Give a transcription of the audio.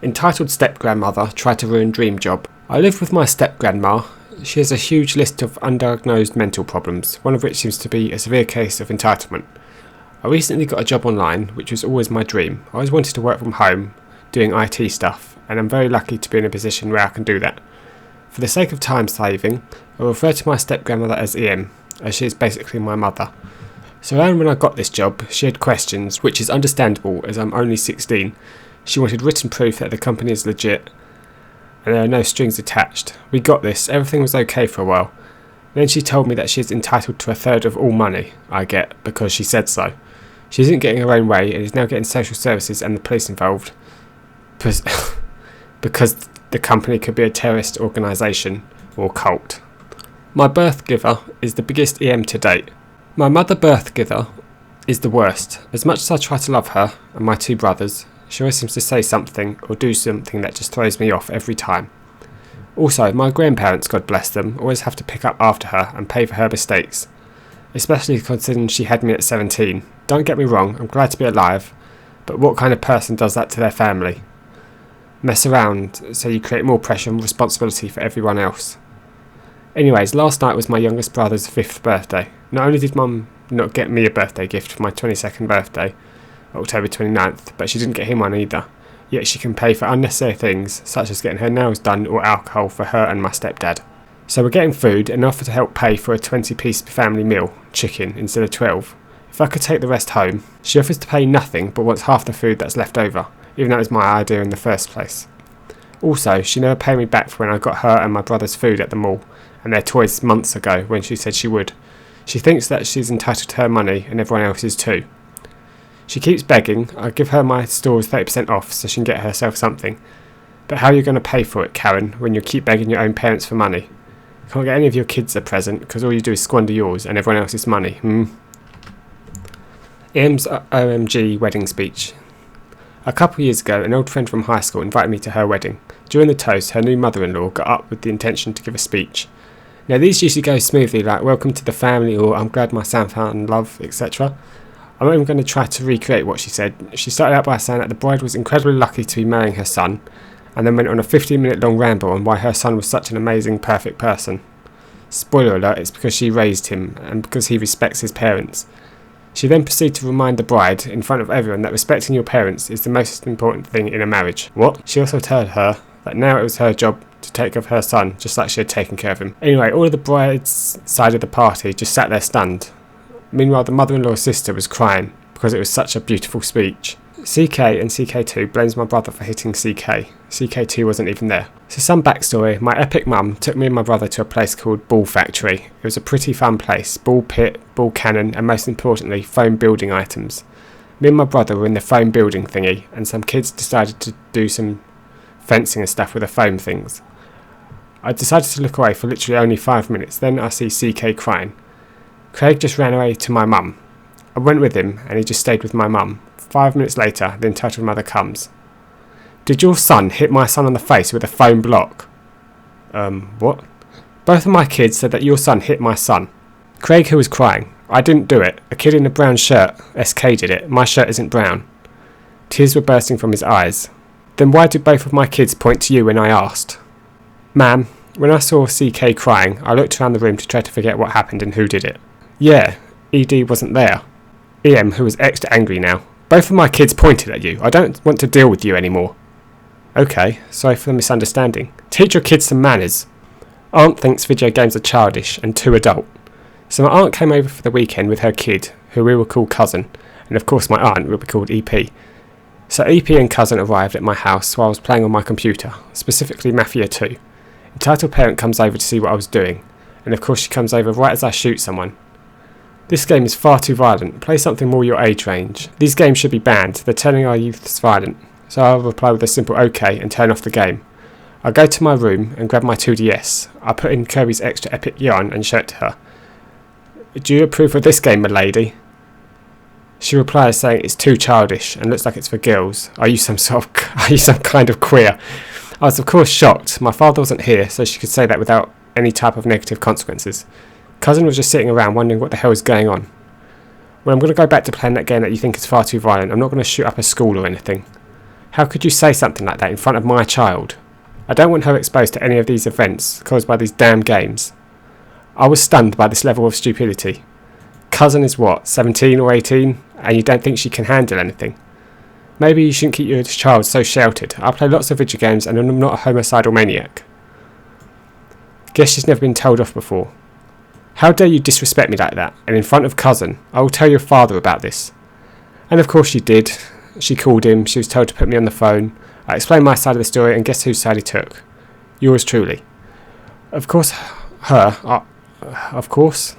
Entitled step-grandmother tried to ruin dream job. I live with my step-grandma. She has a huge list of undiagnosed mental problems, one of which seems to be a severe case of entitlement. I recently got a job online, which was always my dream. I always wanted to work from home, doing IT stuff, and I'm very lucky to be in a position where I can do that. For the sake of time saving, I'll refer to my step-grandmother as EM, as she is basically my mother. So around when I got this job, she had questions, which is understandable as I'm only 16. She wanted written proof that the company is legit, and there are no strings attached. We got this, everything was okay for a while. Then she told me that she is entitled to a third of all money I get, because she said so. She isn't getting her own way, and is now getting social services and the police involved, because the company could be a terrorist organisation or cult. My birth giver is the biggest EM to date. My mother birth giver is the worst. As much as I try to love her, and my two brothers, she always seems to say something or do something that just throws me off every time. Also, my grandparents, God bless them, always have to pick up after her and pay for her mistakes. Especially considering she had me at 17. Don't get me wrong, I'm glad to be alive, but what kind of person does that to their family? Mess around so you create more pressure and responsibility for everyone else. Anyways, last night was my youngest brother's 5th birthday. Not only did Mum not get me a birthday gift for my 22nd birthday, October 29th, but she didn't get him one either. Yet she can pay for unnecessary things, such as getting her nails done or alcohol for her and my stepdad. So we're getting food and offer to help pay for a 20-piece family meal, chicken, instead of 12. If I could take the rest home, she offers to pay nothing but wants half the food that's left over, even though it was my idea in the first place. Also, she never paid me back for when I got her and my brother's food at the mall, and their toys months ago when she said she would. She thinks that she's entitled to her money and everyone else is too. She keeps begging. I give her my store's 30% off so she can get herself something. But how are you going to pay for it, Karen, when you keep begging your own parents for money? You can't get any of your kids a present because all you do is squander yours and everyone else's money. EM's OMG wedding speech. A couple of years ago, an old friend from high school invited me to her wedding. During the toast, her new mother-in-law got up with the intention to give a speech. Now these usually go smoothly, like welcome to the family or I'm glad my son found love, etc. I'm not even going to try to recreate what she said. She started out by saying that the bride was incredibly lucky to be marrying her son, and then went on a 15-minute long ramble on why her son was such an amazing, perfect person. Spoiler alert, it's because she raised him, and because he respects his parents. She then proceeded to remind the bride, in front of everyone, that respecting your parents is the most important thing in a marriage. What? She also told her that now it was her job to take care of her son, just like she had taken care of him. Anyway, all of the bride's side of the party just sat there stunned. Meanwhile, the mother-in-law's sister was crying because it was such a beautiful speech. CK and CK2 blames my brother for hitting CK. CK2 wasn't even there. So some backstory, my epic mum took me and my brother to a place called Ball Factory. It was a pretty fun place. Ball pit, ball cannon, and most importantly, foam building items. Me and my brother were in the foam building thingy, and some kids decided to do some fencing and stuff with the foam things. I decided to look away for literally only 5 minutes, then I see CK crying. Craig just ran away to my mum. I went with him and he just stayed with my mum. 5 minutes later, the entitled mother comes. Did your son hit my son on the face with a foam block? What? Both of my kids said that your son hit my son. Craig, who was crying. I didn't do it. A kid in a brown shirt, SK, did it. My shirt isn't brown. Tears were bursting from his eyes. Then why did both of my kids point to you when I asked? Ma'am, when I saw CK crying, I looked around the room to try to forget what happened and who did it. Yeah, ED wasn't there. EM, who was extra angry now. Both of my kids pointed at you. I don't want to deal with you anymore. Okay, sorry for the misunderstanding. Teach your kids some manners. Aunt thinks video games are childish and too adult. So my aunt came over for the weekend with her kid, who we will call cousin, and of course my aunt will be called EP. So EP and cousin arrived at my house while I was playing on my computer, specifically Mafia 2. Entitled parent comes over to see what I was doing, and of course she comes over right as I shoot someone. This game is far too violent. Play something more your age range. These games should be banned. They're telling our youths violent. So I'll reply with a simple OK and turn off the game. I go to my room and grab my 2DS. I put in Kirby's extra epic yarn and show it to her. Do you approve of this game, my lady? She replies saying it's too childish and looks like it's for girls. Are you some kind of queer? I was of course shocked. My father wasn't here, so she could say that without any type of negative consequences. Cousin was just sitting around wondering what the hell is going on. Well, I'm going to go back to playing that game that you think is far too violent. I'm not going to shoot up a school or anything. How could you say something like that in front of my child? I don't want her exposed to any of these events caused by these damn games. I was stunned by this level of stupidity. Cousin is what, 17 or 18, and you don't think she can handle anything? Maybe you shouldn't keep your child so sheltered. I play lots of video games and I'm not a homicidal maniac. Guess she's never been told off before. How dare you disrespect me like that, and in front of cousin? I will tell your father about this. And of course she did. She called him, she was told to put me on the phone. I explained my side of the story, and guess whose side he took? Yours truly. Of course, of course.